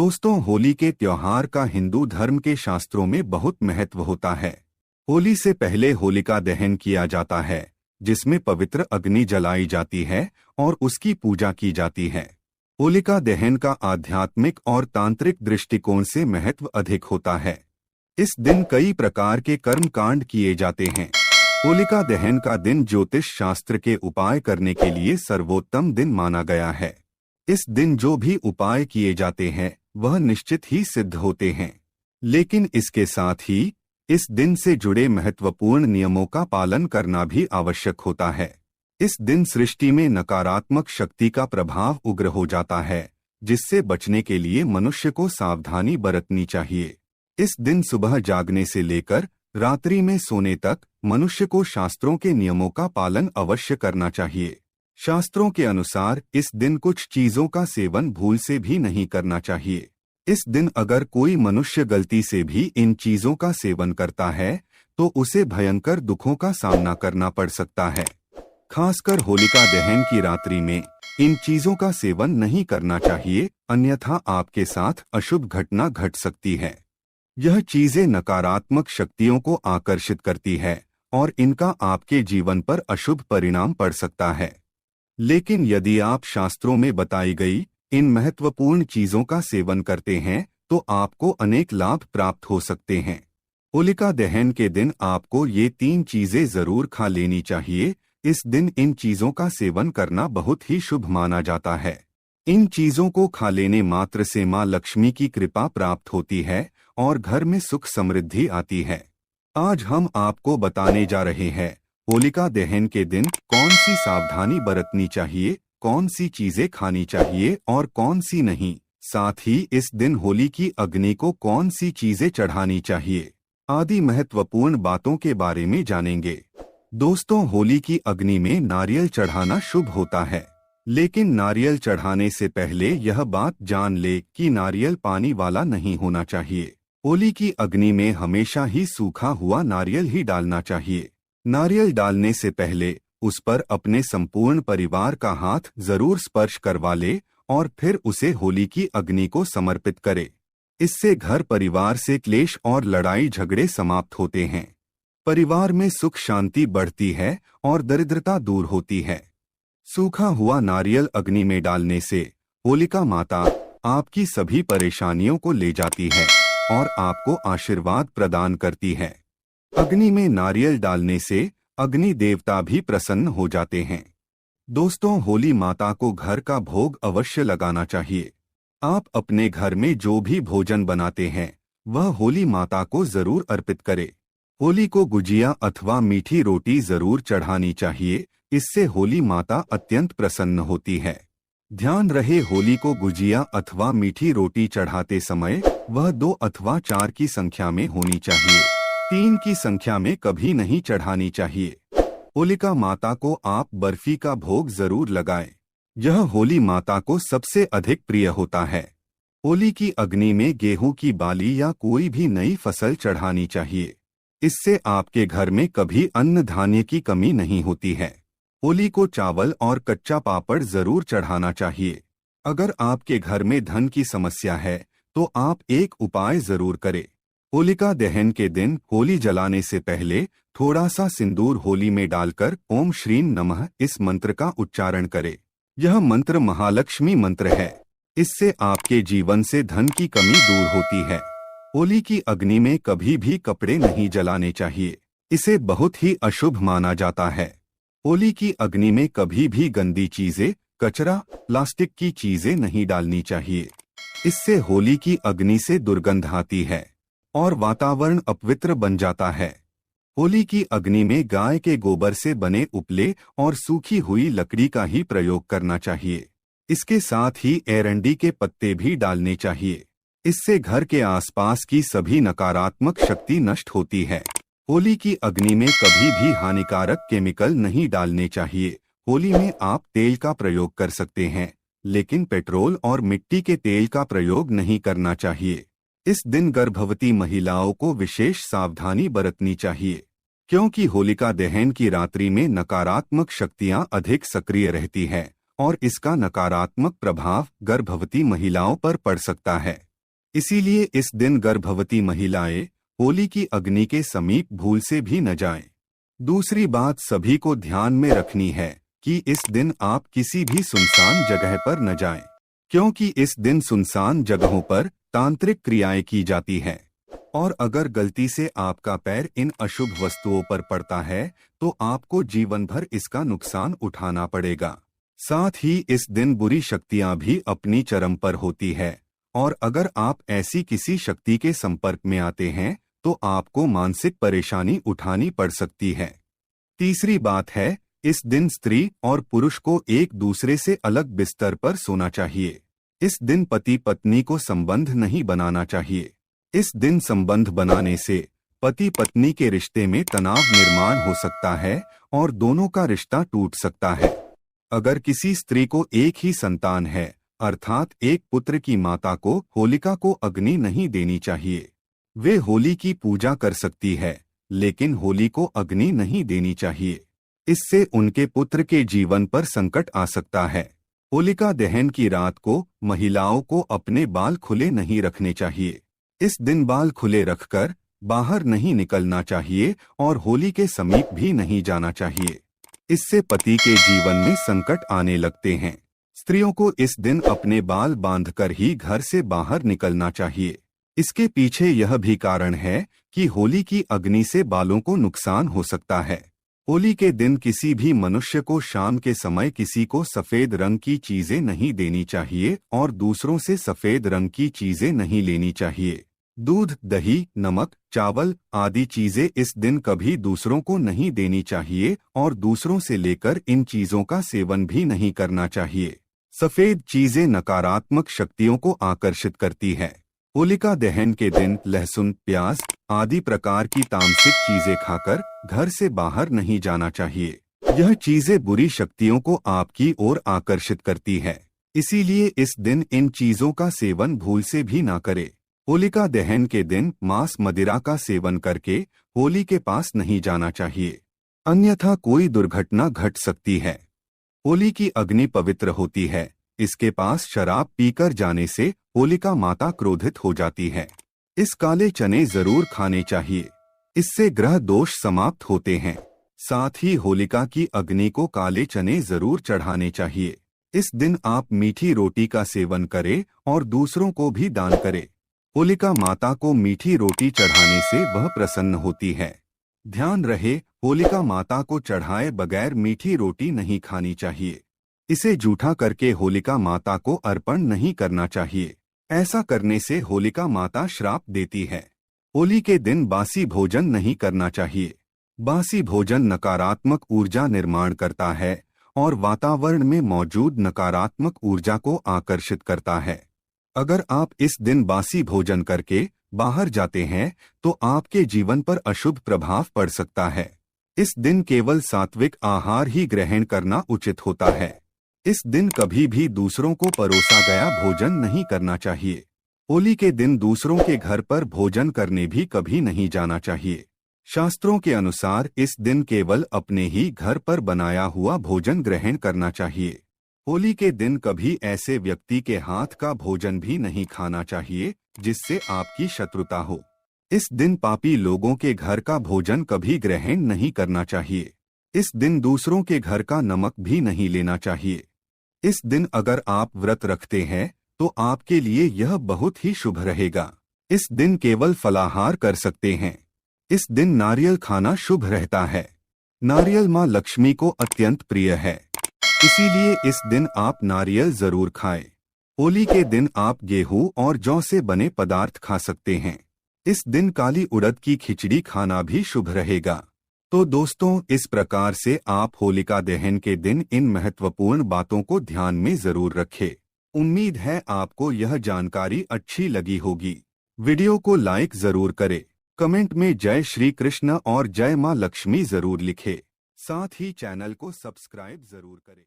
दोस्तों, होली के त्योहार का हिंदू धर्म के शास्त्रों में बहुत महत्व होता है। होली से पहले होलिका दहन किया जाता है, जिसमें पवित्र अग्नि जलाई जाती है और उसकी पूजा की जाती है। होलिका दहन का आध्यात्मिक और तांत्रिक दृष्टिकोण से महत्व अधिक होता है। इस दिन कई प्रकार के कर्म कांड किए जाते हैं। होलिका दहन का दिन ज्योतिष शास्त्र के उपाय करने के लिए सर्वोत्तम दिन माना गया है। इस दिन जो भी उपाय किए जाते हैं वह निश्चित ही सिद्ध होते हैं। लेकिन इसके साथ ही इस दिन से जुड़े महत्वपूर्ण नियमों का पालन करना भी आवश्यक होता है। इस दिन सृष्टि में नकारात्मक शक्ति का प्रभाव उग्र हो जाता है, जिससे बचने के लिए मनुष्य को सावधानी बरतनी चाहिए। इस दिन सुबह जागने से लेकर रात्रि में सोने तक मनुष्य को शास्त्रों के नियमों का पालन अवश्य करना चाहिए। शास्त्रों के अनुसार इस दिन कुछ चीजों का सेवन भूल से भी नहीं करना चाहिए। इस दिन अगर कोई मनुष्य गलती से भी इन चीजों का सेवन करता है तो उसे भयंकर दुखों का सामना करना पड़ सकता है। खासकर होलिका दहन की रात्रि में इन चीजों का सेवन नहीं करना चाहिए, अन्यथा आपके साथ अशुभ घटना घट सकती है। यह चीजें नकारात्मक शक्तियों को आकर्षित करती है और इनका आपके जीवन पर अशुभ परिणाम पड़ सकता है। लेकिन यदि आप शास्त्रों में बताई गई इन महत्वपूर्ण चीजों का सेवन करते हैं तो आपको अनेक लाभ प्राप्त हो सकते हैं। होलिका दहन के दिन आपको ये 3 चीजें जरूर खा लेनी चाहिए। इस दिन इन चीजों का सेवन करना बहुत ही शुभ माना जाता है। इन चीजों को खा लेने मात्र से मां लक्ष्मी की कृपा प्राप्त होती है और घर में सुख समृद्धि आती है। आज हम आपको बताने जा रहे हैं होलिका दहन के दिन कौन सी सावधानी बरतनी चाहिए, कौन सी चीजें खानी चाहिए और कौन सी नहीं। साथ ही इस दिन होली की अग्नि को कौन सी चीजें चढ़ानी चाहिए आदि महत्वपूर्ण बातों के बारे में जानेंगे। दोस्तों, होली की अग्नि में नारियल चढ़ाना शुभ होता है, लेकिन नारियल चढ़ाने से पहले यह बात जान ले कि नारियल पानी वाला नहीं होना चाहिए। होली की अग्नि में हमेशा ही सूखा हुआ नारियल ही डालना चाहिए। नारियल डालने से पहले उस पर अपने संपूर्ण परिवार का हाथ जरूर स्पर्श करवा ले और फिर उसे होली की अग्नि को समर्पित करे। इससे घर परिवार से क्लेश और लड़ाई झगड़े समाप्त होते हैं। परिवार में सुख शांति बढ़ती है और दरिद्रता दूर होती है। सूखा हुआ नारियल अग्नि में डालने से होलिका माता आपकी सभी परेशानियों को ले जाती है और आपको आशीर्वाद प्रदान करती है। अग्नि में नारियल डालने से अग्नि देवता भी प्रसन्न हो जाते हैं। दोस्तों, होली माता को घर का भोग अवश्य लगाना चाहिए। आप अपने घर में जो भी भोजन बनाते हैं वह होली माता को जरूर अर्पित करें। होली को गुजिया अथवा मीठी रोटी जरूर चढ़ानी चाहिए। इससे होली माता अत्यंत प्रसन्न होती है। ध्यान रहे, होली को गुजिया अथवा मीठी रोटी चढ़ाते समय वह 2 अथवा 4 की संख्या में होनी चाहिए। 3 की संख्या में कभी नहीं चढ़ानी चाहिए। होलिका माता को आप बर्फी का भोग जरूर लगाएं। यह होली माता को सबसे अधिक प्रिय होता है। होली की अग्नि में गेहूं की बाली या कोई भी नई फसल चढ़ानी चाहिए। इससे आपके घर में कभी अन्न धान्य की कमी नहीं होती है। होली को चावल और कच्चा पापड़ जरूर चढ़ाना चाहिए। अगर आपके घर में धन की समस्या है तो आप एक उपाय जरूर करें। होलिका दहन के दिन होली जलाने से पहले थोड़ा सा सिंदूर होली में डालकर ओम श्रीं नमः इस मंत्र का उच्चारण करें। यह मंत्र महालक्ष्मी मंत्र है। इससे आपके जीवन से धन की कमी दूर होती है। होली की अग्नि में कभी भी कपड़े नहीं जलाने चाहिए। इसे बहुत ही अशुभ माना जाता है। होली की अग्नि में कभी भी गंदी चीजें, कचरा, प्लास्टिक की चीजें नहीं डालनी चाहिए। इससे होली की अग्नि से दुर्गंध आती है और वातावरण अपवित्र बन जाता है। होली की अग्नि में गाय के गोबर से बने उपले और सूखी हुई लकड़ी का ही प्रयोग करना चाहिए। इसके साथ ही एरंडी के पत्ते भी डालने चाहिए। इससे घर के आसपास की सभी नकारात्मक शक्ति नष्ट होती है। होली की अग्नि में कभी भी हानिकारक केमिकल नहीं डालने चाहिए। होली में आप तेल का प्रयोग कर सकते हैं, लेकिन पेट्रोल और मिट्टी के तेल का प्रयोग नहीं करना चाहिए। इस दिन गर्भवती महिलाओं को विशेष सावधानी बरतनी चाहिए, क्योंकि होलिका दहन की रात्रि में नकारात्मक शक्तियां अधिक सक्रिय रहती है और इसका नकारात्मक प्रभाव गर्भवती महिलाओं पर पड़ सकता है। इसीलिए इस दिन गर्भवती महिलाएं होली की अग्नि के समीप भूल से भी न जाएं। दूसरी बात सभी को ध्यान में रखनी है कि इस दिन आप किसी भी सुनसान जगह पर न जाएं, क्योंकि इस दिन सुनसान जगहों पर तांत्रिक क्रियाएं की जाती हैं और अगर गलती से आपका पैर इन अशुभ वस्तुओं पर पड़ता है तो आपको जीवन भर इसका नुकसान उठाना पड़ेगा। साथ ही इस दिन बुरी शक्तियां भी अपनी चरम पर होती है और अगर आप ऐसी किसी शक्ति के संपर्क में आते हैं तो आपको मानसिक परेशानी उठानी पड़ सकती है। तीसरी बात है, इस दिन स्त्री और पुरुष को एक दूसरे से अलग बिस्तर पर सोना चाहिए। इस दिन पति पत्नी को संबंध नहीं बनाना चाहिए। इस दिन संबंध बनाने से पति पत्नी के रिश्ते में तनाव निर्माण हो सकता है और दोनों का रिश्ता टूट सकता है। अगर किसी स्त्री को एक ही संतान है अर्थात एक पुत्र की माता को होलिका को अग्नि नहीं देनी चाहिए। वे होली की पूजा कर सकती है लेकिन होली को अग्नि नहीं देनी चाहिए। इससे उनके पुत्र के जीवन पर संकट आ सकता है। होलिका दहन की रात को महिलाओं को अपने बाल खुले नहीं रखने चाहिए। इस दिन बाल खुले रखकर बाहर नहीं निकलना चाहिए और होली के समीप भी नहीं जाना चाहिए। इससे पति के जीवन में संकट आने लगते हैं। स्त्रियों को इस दिन अपने बाल बांधकर ही घर से बाहर निकलना चाहिए। इसके पीछे यह भी कारण है कि होली की अग्नि से बालों को नुकसान हो सकता है। होली के दिन किसी भी मनुष्य को शाम के समय किसी को सफेद रंग की चीजें नहीं देनी चाहिए और दूसरों से सफेद रंग की चीजें नहीं लेनी चाहिए। दूध, दही, नमक, चावल आदि चीजें इस दिन कभी दूसरों को नहीं देनी चाहिए और दूसरों से लेकर इन चीजों का सेवन भी नहीं करना चाहिए। सफेद चीजें नकारात्मक शक्तियों को आकर्षित करती है। होलिका दहन के दिन लहसुन, प्याज आदि प्रकार की तामसिक चीजें खाकर घर से बाहर नहीं जाना चाहिए। यह चीजें बुरी शक्तियों को आपकी ओर आकर्षित करती है। इसीलिए इस दिन इन चीजों का सेवन भूल से भी ना करें। होलिका दहन के दिन मांस मदिरा का सेवन करके होली के पास नहीं जाना चाहिए, अन्यथा कोई दुर्घटना घट सकती है। होली की अग्नि पवित्र होती है, इसके पास शराब पीकर जाने से होलिका माता क्रोधित हो जाती है। इस काले चने जरूर खाने चाहिए, इससे ग्रह दोष समाप्त होते हैं। साथ ही होलिका की अग्नि को काले चने जरूर चढ़ाने चाहिए। इस दिन आप मीठी रोटी का सेवन करें और दूसरों को भी दान करें। होलिका माता को मीठी रोटी चढ़ाने से वह प्रसन्न होती है। ध्यान रहे, होलिका माता को चढ़ाए बगैर मीठी रोटी नहीं खानी चाहिए। इसे जूठा करके होलिका माता को अर्पण नहीं करना चाहिए। ऐसा करने से होलिका माता श्राप देती है। होली के दिन बासी भोजन नहीं करना चाहिए। बासी भोजन नकारात्मक ऊर्जा निर्माण करता है और वातावरण में मौजूद नकारात्मक ऊर्जा को आकर्षित करता है। अगर आप इस दिन बासी भोजन करके बाहर जाते हैं तो आपके जीवन पर अशुभ प्रभाव पड़ सकता है। इस दिन केवल सात्विक आहार ही ग्रहण करना उचित होता है। इस दिन कभी भी दूसरों को परोसा गया भोजन नहीं करना चाहिए। होली के दिन दूसरों के घर पर भोजन करने भी कभी नहीं जाना चाहिए। शास्त्रों के अनुसार इस दिन केवल अपने ही घर पर बनाया हुआ भोजन ग्रहण करना चाहिए। होली के दिन कभी ऐसे व्यक्ति के हाथ का भोजन भी नहीं खाना चाहिए जिससे आपकी शत्रुता हो। इस दिन पापी लोगों के घर का भोजन कभी ग्रहण नहीं करना चाहिए। इस दिन दूसरों के घर का नमक भी नहीं लेना चाहिए। इस दिन अगर आप व्रत रखते हैं तो आपके लिए यह बहुत ही शुभ रहेगा। इस दिन केवल फलाहार कर सकते हैं। इस दिन नारियल खाना शुभ रहता है। नारियल माँ लक्ष्मी को अत्यंत प्रिय है, इसीलिए इस दिन आप नारियल जरूर खाएं। होली के दिन आप गेहूं और जौ से बने पदार्थ खा सकते हैं। इस दिन काली उड़द की खिचड़ी खाना भी शुभ रहेगा। तो दोस्तों, इस प्रकार से आप होलिका दहन के दिन इन महत्वपूर्ण बातों को ध्यान में जरूर रखें। उम्मीद है आपको यह जानकारी अच्छी लगी होगी। वीडियो को लाइक जरूर करें, कमेंट में जय श्री कृष्ण और जय मां लक्ष्मी जरूर लिखें। साथ ही चैनल को सब्सक्राइब जरूर करें।